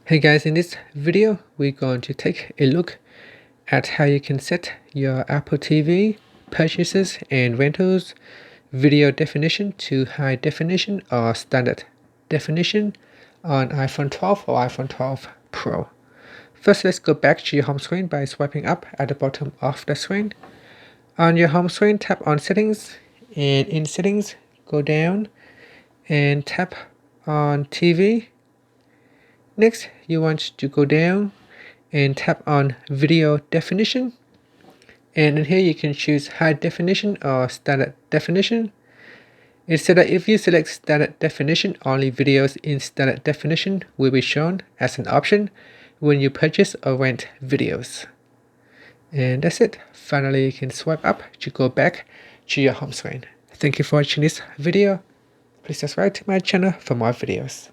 Hey guys, in this video we're going to take a look at how you can set your Apple TV purchases and rentals video definition to high definition or standard definition on iPhone 12 or iPhone 12 Pro. First, let's go back to your home screen by swiping up at the bottom of the screen. On your home screen, tap on Settings, and in Settings, go down and tap on TV. Next, you want to go down and tap on Video Definition. And in here, you can choose High Definition or Standard Definition. It said that if you select Standard Definition, only videos in Standard Definition will be shown as an option when you purchase or rent videos. And that's it. Finally, you can swipe up to go back to your home screen. Thank you for watching this video. Please subscribe to my channel for more videos.